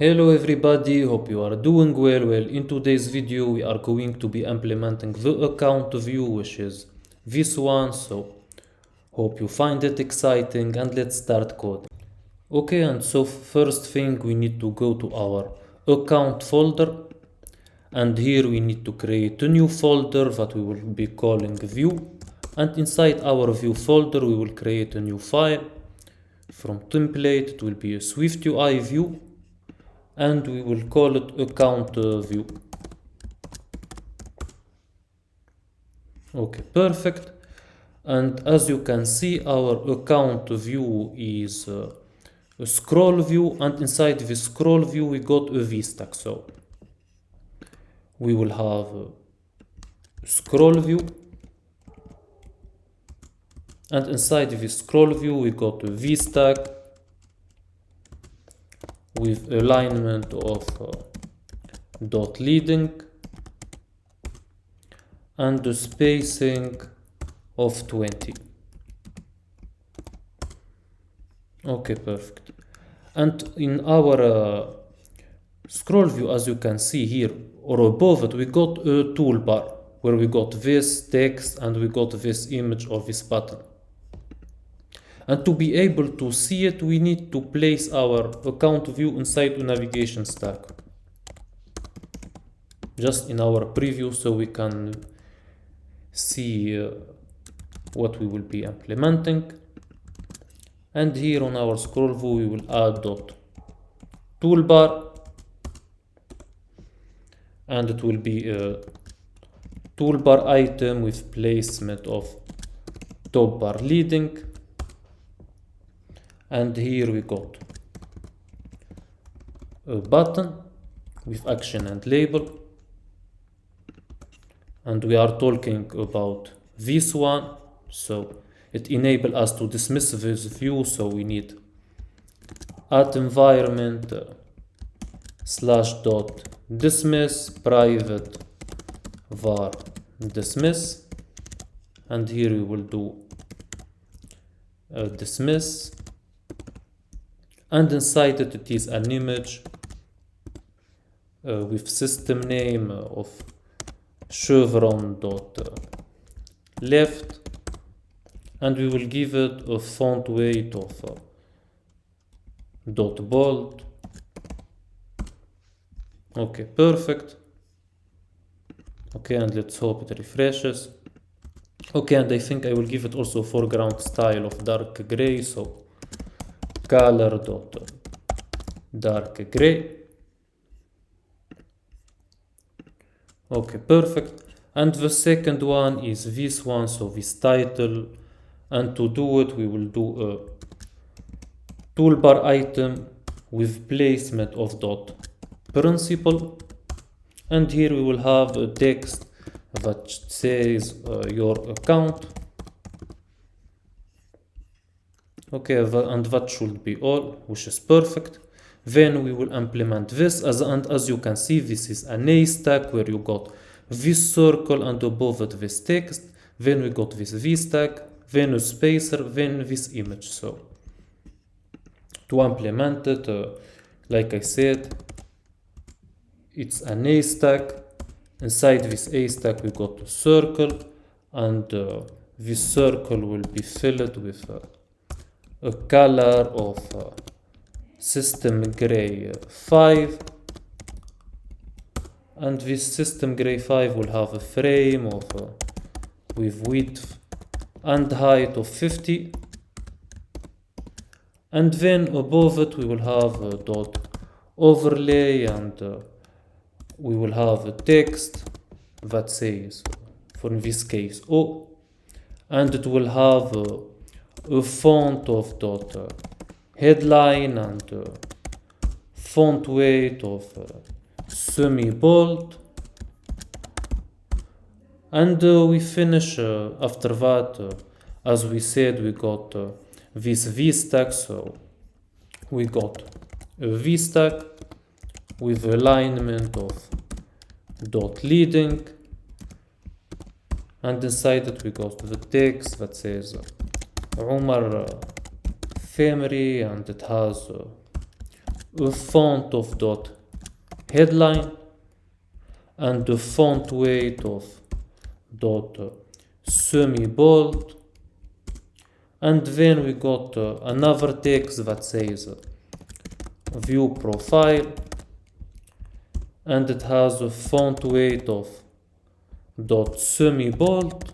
Hello everybody, hope you are doing well. In today's video we are going to be implementing the account view, which is this one, so hope you find it exciting and let's start coding. Okay, and so first thing we need to go to our account folder, and here we need to create a new folder that we will be calling view, and inside our view folder we will create a new file. From template it will be a SwiftUI view, and we will call it account view. Okay, perfect. And as you can see, our account view is a scroll view, and inside this scroll view we got a vstack. So we will have a scroll view, and inside this scroll view we got a vstack with alignment of dot leading and the spacing of 20. Okay, perfect. And in our scroll view, as you can see here or above it, we got a toolbar where we got this text and we got this image or this button. And to be able to see it, we need to place our account view inside a navigation stack, just in our preview, so we can see what we will be implementing. And here on our scroll view we will add dot toolbar, and it will be a toolbar item with placement of top bar leading. And here we got a button with action and label, and we are talking about this one, so it enables us to dismiss this view. So we need at environment slash dot dismiss private var dismiss, and here we will do dismiss, and inside it is an image with system name of chevron dot left, and we will give it a font weight of dot bold. Okay, perfect. Okay, and let's hope it refreshes. Okay, and I think I will give it also foreground style of dark gray, so color dot dark gray. Okay, perfect. And the second one is this one, so this title, and to do it we will do a toolbar item with placement of dot principal, and here we will have a text that says your account. Okay, and that should be all, which is perfect. Then we will implement this, and as you can see, this is an A stack where you got this circle and above it this text. Then we got this V stack, then a spacer, then this image. So to implement it, like I said, it's an A stack. Inside this A stack we got a circle, and this circle will be filled with a color of system gray 5, and this system gray 5 will have a frame of with width and height of 50, and then above it we will have a dot overlay, and we will have a text that says, for in this case O, and it will have a font of dot headline and font weight of semi bold, and we finish after that. As we said, we got this V stack, so we got a V stack with alignment of dot leading, and inside it we got the text that says Umar Femery, and it has a font of dot headline and the font weight of dot semi bold, and then we got another text that says view profile, and it has a font weight of dot semi bold.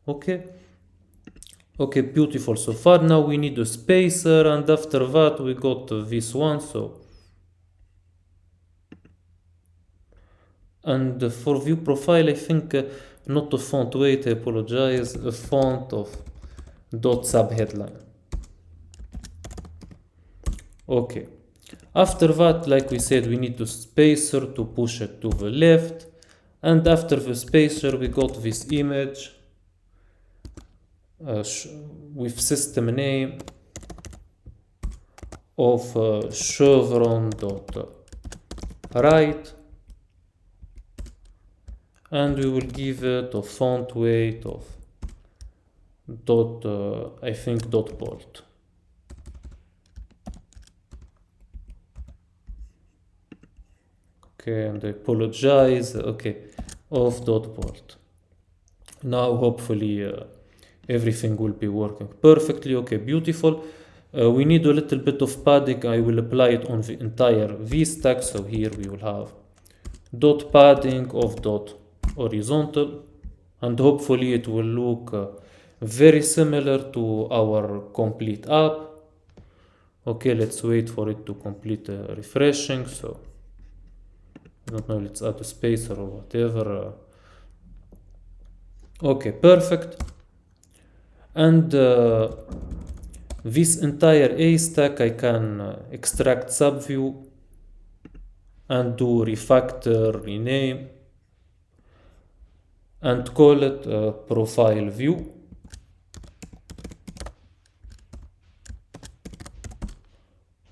Okay, beautiful so far. Now we need a spacer, and after that we got this one. So, and for view profile, I think not a font weight, I apologize, a font of dot subheadline. Okay, after that, like we said, we need the spacer to push it to the left, and after the spacer we got this image with system name of chevron dot right, and we will give it a font weight of dot I think dot bold. Okay, and I apologize. Okay, of dot bold. Now hopefully everything will be working perfectly. Okay, beautiful. We need a little bit of padding. I will apply it on the entire V stack. So here we will have dot padding of dot horizontal, and hopefully it will look very similar to our complete app. Okay, let's wait for it to complete refreshing. So I don't know, let's add a spacer or whatever. Okay, perfect. And this entire A stack I can extract subview and do refactor, rename, and call it profile view.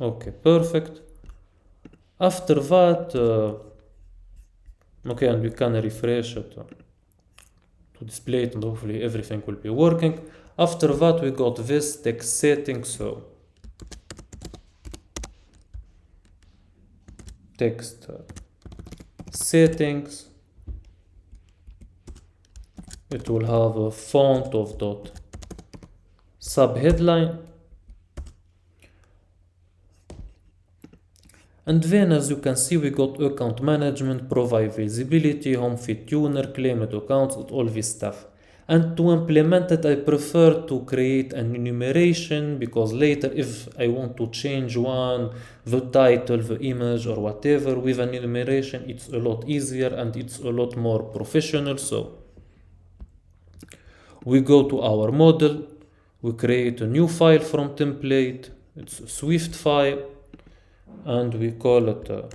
Okay, perfect. After that, okay, and we can refresh it to display it, and hopefully everything will be working. After that, we got this text setting. So text settings, it will have a font of dot subheadline, and then as you can see we got account management, provide visibility, home feed tuner, claimed accounts, all this stuff. And to implement it, I prefer to create an enumeration, because later if I want to change one, the title, the image or whatever, with an enumeration it's a lot easier and it's a lot more professional. So we go to our model, we create a new file from template, it's a Swift file, and we call it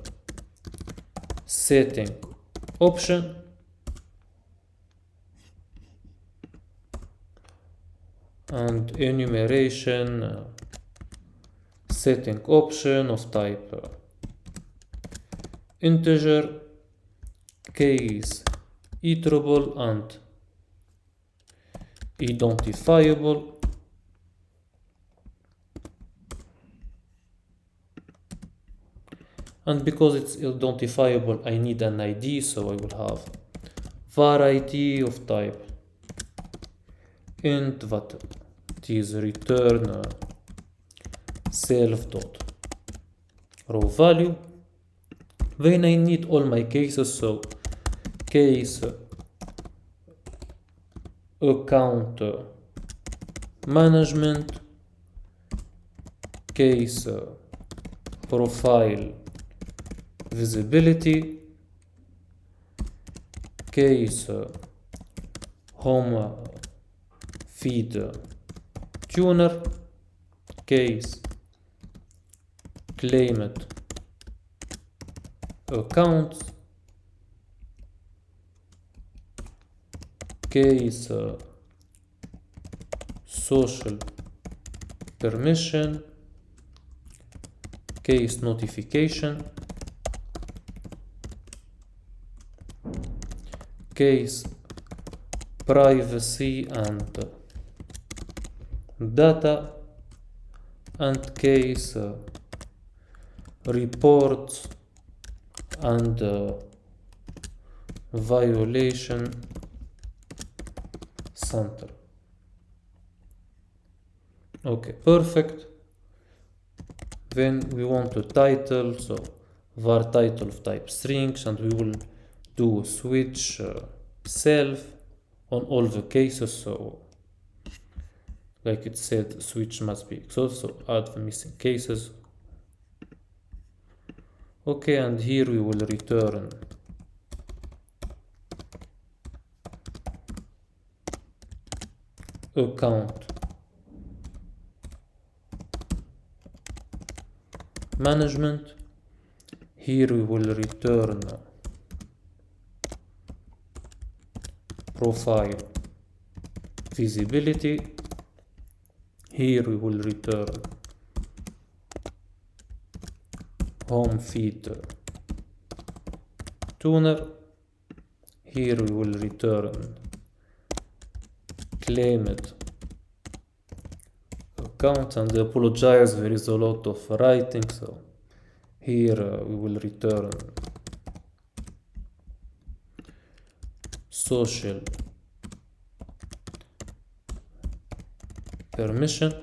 setting option. And enumeration setting option of type integer, case iterable and identifiable. And because it's identifiable, I need an ID, so I will have var ID of type int, that it is return self dot row value. Then I need all my cases, so case account management, case profile visibility, case home feed tuner, case claimed accounts, case social permission, case notification, case privacy and data, and case reports and violation center. Okay, perfect. Then we want a title, so var title of type strings, and we will do switch self on all the cases, so like it said, switch must be exhausted, so add the missing cases. Okay, and here we will return account management. Here we will return profile visibility. Here we will return home feed tuner. Here we will return claimed account, and I apologize, there is a lot of writing, so here we will return social permission.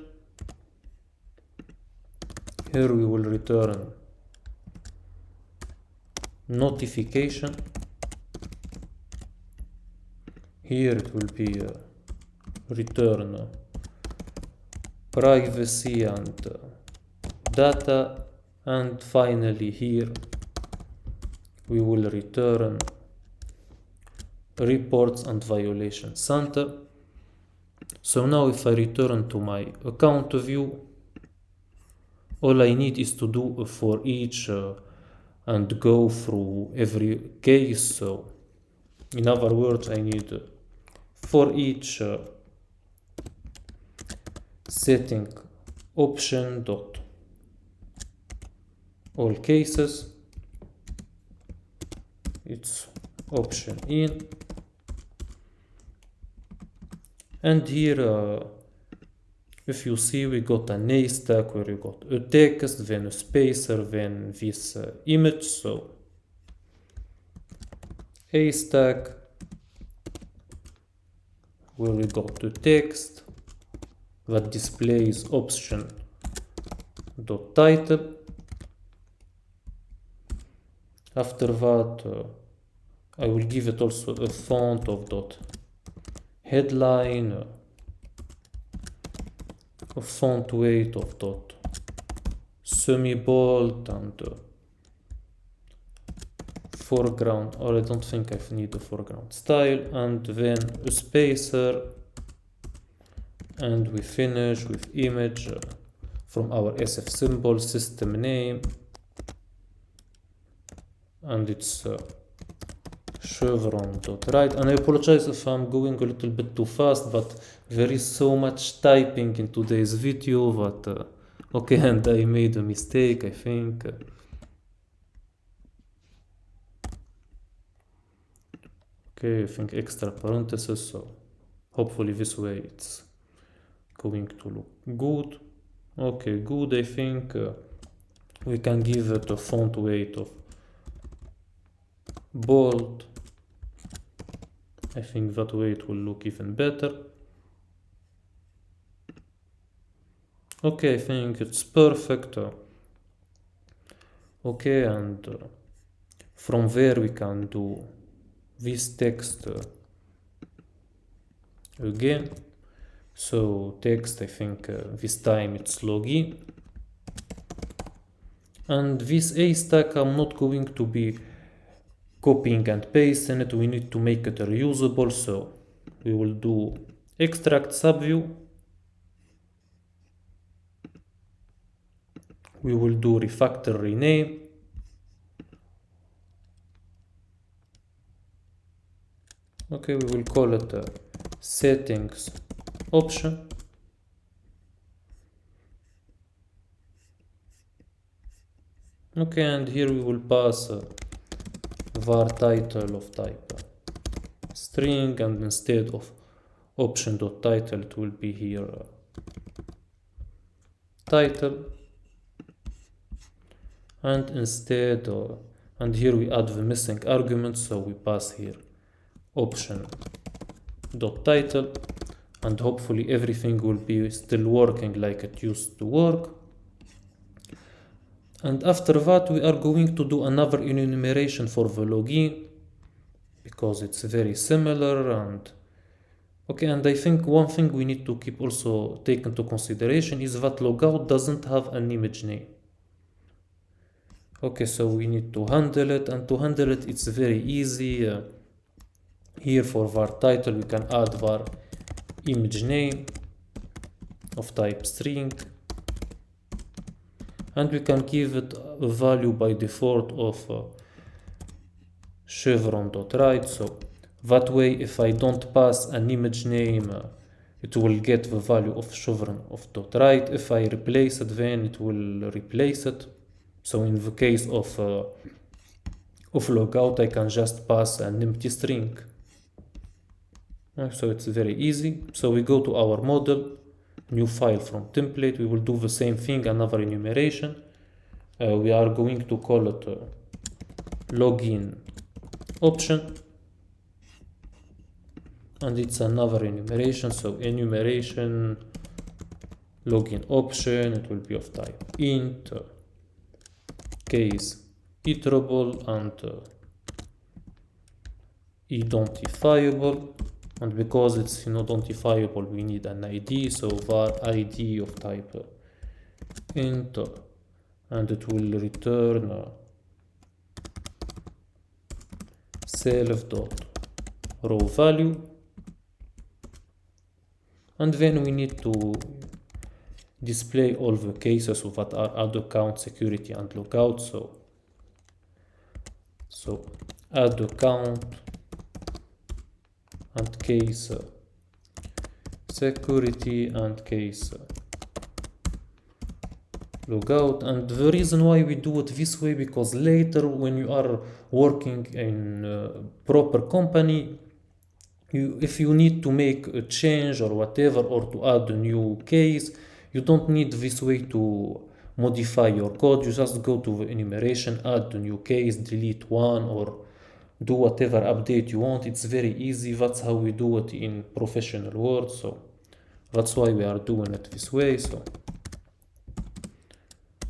Here we will return notification. Here it will be return privacy and data, and finally here we will return reports and violation center. So now if I return to my account view, all I need is to do a for each and go through every case. So in other words, I need for each setting option dot all cases, it's option in, and here if you see, we got an A stack where you got a text, then a spacer, then this image. So A stack where we got the text that displays option dot title. After that, I will give it also a font of dot headline, a font weight of dot semi-bold, and foreground, or I don't think I need a foreground style, and then a spacer, and we finish with image from our SF symbol system name, and it's chevron.write. And I apologize if I'm going a little bit too fast, but there is so much typing in today's video that okay, and I made a mistake, I think. Okay, I think extra parentheses, so hopefully this way it's going to look good. Okay, good. I think we can give it a font weight of bold. I think that way it will look even better. Okay, I think it's perfect. Okay, and from there we can do this text again. So text, I think this time it's login. And this A stack, I'm not going to be copying and pasting it. We need to make it reusable, so we will do extract subview. We will do refactor rename. Okay, we will call it settings option. Okay, and here we will pass var title of type string, and instead of option.title it will be here title. and instead and here we add the missing argument, so we pass here option dot title, and hopefully everything will be still working like it used to work. And after that we are going to do another enumeration for the login because it's very similar. And okay, and I think one thing we need to keep also take into consideration is that logout doesn't have an image name. Okay, so we need to handle it, and to handle it it's very easy. Here for var title we can add var image name of type string, and we can give it a value by default of chevron.write. So that way if I don't pass an image name it will get the value of chevron of .write. If I replace it, then it will replace it. So in the case of logout I can just pass an empty string. So it's very easy. So we go to our model, new file from template. We will do the same thing, another enumeration. We are going to call it login option, and it's another enumeration. So enumeration login option, it will be of type int, case iterable and identifiable. And because it's identifiable we need an ID, so var ID of type int, and it will return self.row value. And then we need to display all the cases that are add account, security and logout. So add account and case security and case logout. And the reason why we do it this way, because later when you are working in a proper company, if you need to make a change or whatever, or to add a new case, you don't need this way to modify your code. You just go to the enumeration, add a new case, delete one, or do whatever update you want. It's very easy. That's how we do it in professional world, so that's why we are doing it this way. So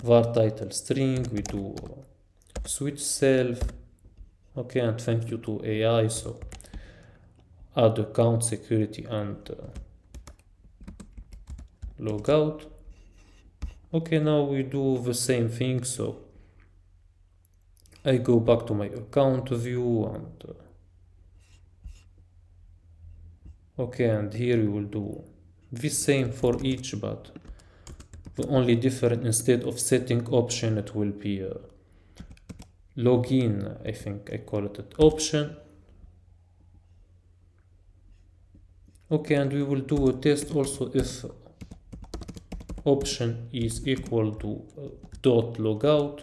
var title string, we do switch self. Okay, and thank you to AI. So add account, security and logout. Okay, now we do the same thing. So I go back to my account view, and okay, and here we will do the same for each, but the only difference, instead of setting option, it will be login. I think I call it option. Okay, and we will do a test also if option is equal to dot logout.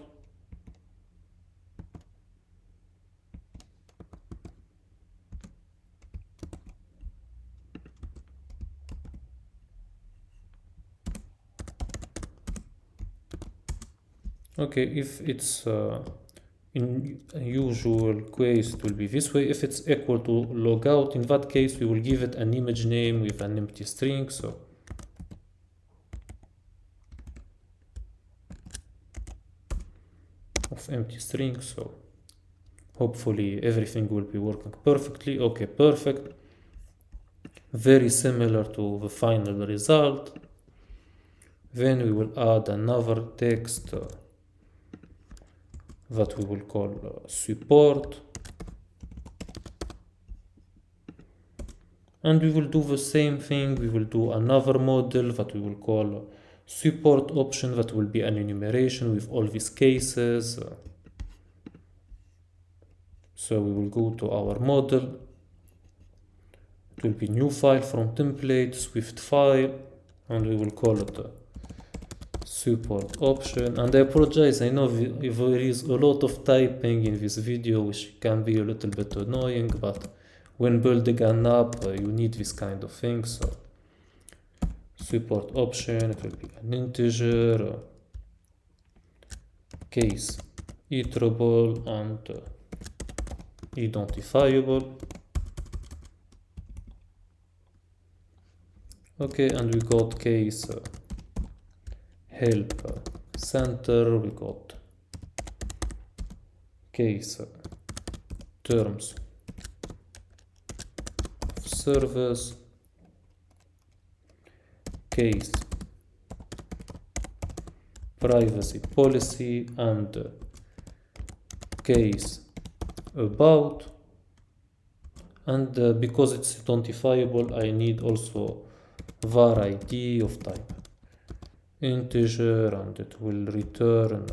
Okay, if it's in usual case it will be this way. If it's equal to logout, in that case we will give it an image name with an empty string. So of empty string, so hopefully everything will be working perfectly. Okay, perfect. Very similar to the final result. Then we will add another text that we will call support, and we will do the same thing. We will do another model that we will call support option, that will be an enumeration with all these cases. So we will go to our model. It will be new file from template, Swift file, and we will call it support option. And I apologize, I know there is a lot of typing in this video, which can be a little bit annoying, but when building an app you need this kind of thing. So support option, it will be an integer case iterable and identifiable. Okay, and we got case help center, we got case terms of service, case privacy policy, and case about. And because it's identifiable, I need also var id of type integer, and it will return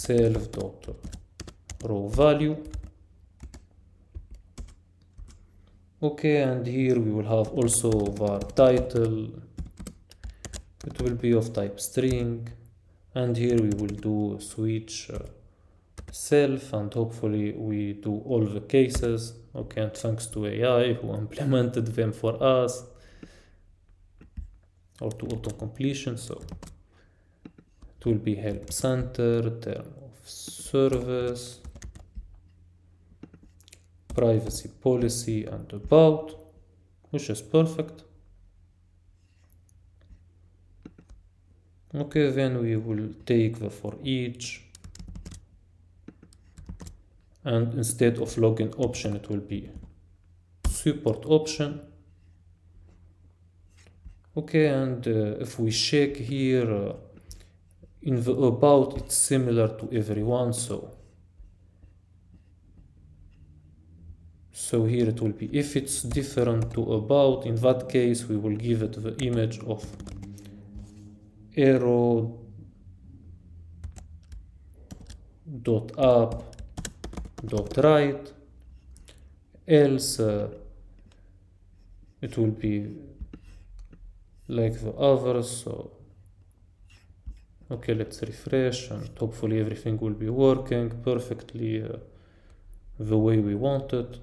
self.row value. Okay, and here we will have also var title, it will be of type string, and here we will do switch self, and hopefully we do all the cases. Okay, and thanks to AI who implemented them for us, or to auto completion. So it will be help center, term of service, privacy policy, and about, which is perfect. Okay, then we will take the for each, and instead of login option it will be support option. Okay, and if we check here in the about, it's similar to everyone, so here it will be, if it's different to about, in that case we will give it the image of arrow dot up dot right, else it will be like the others. So okay, let's refresh, and hopefully everything will be working perfectly the way we want it.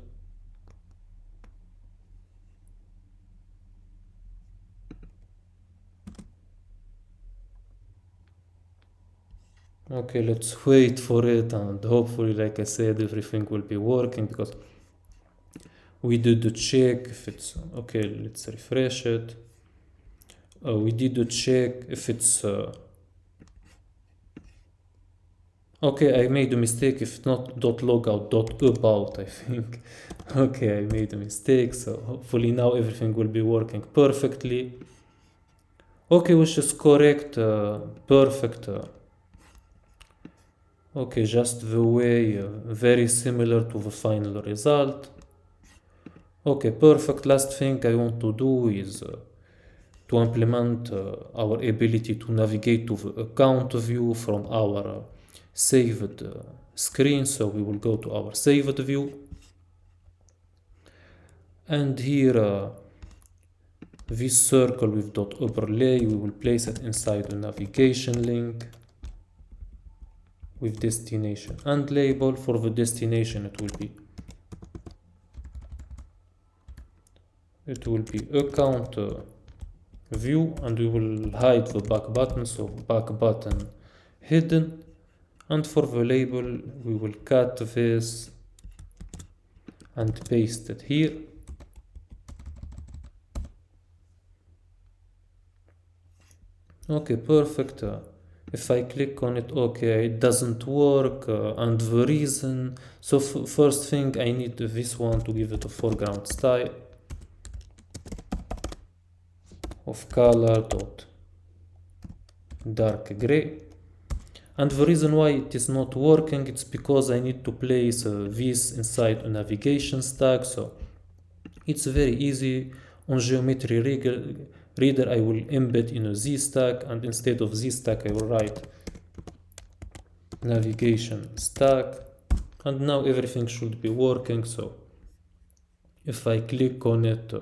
Okay, let's wait for it, and hopefully, like I said, everything will be working, because we did a check if it's okay. Let's refresh it. We did a check if it's okay. I made a mistake. If not .logout, .about, I think. Okay, I made a mistake, so hopefully now everything will be working perfectly. Okay, which is correct, perfect. Okay, just the way, very similar to the final result. Okay, perfect. Last thing I want to do is to implement our ability to navigate to the account view from our saved screen. So we will go to our saved view, and here this circle with dot overlay, we will place it inside a navigation link with destination and label. For the destination it will be account view, and we will hide the back button, so back button hidden. And for the label we will cut this and paste it here. Okay, perfect. If I click on it, okay, it doesn't work, and the reason, so first thing I need this one to give it a foreground style of color dot dark gray. And the reason why it is not working, it's because I need to place this inside a navigation stack. So it's very easy. On geometry reader I will embed in a Z stack, and instead of Z stack I will write navigation stack, and now everything should be working. So if I click on it,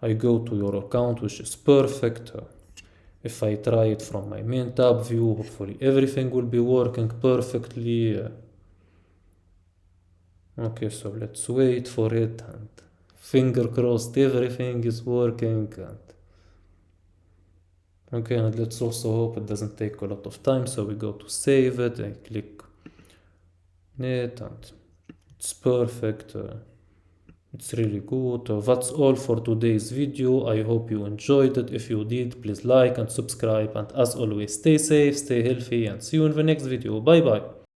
I go to your account, which is perfect. If I try it from my main tab view, hopefully everything will be working perfectly. Okay, so let's wait for it, and finger crossed everything is working. And Okay, and let's also hope it doesn't take a lot of time. So we go to save it and click it, and it's perfect. It's really good. That's all for today's video. I hope you enjoyed it. If you did, please like and subscribe. And as always, stay safe, stay healthy, and see you in the next video. Bye bye.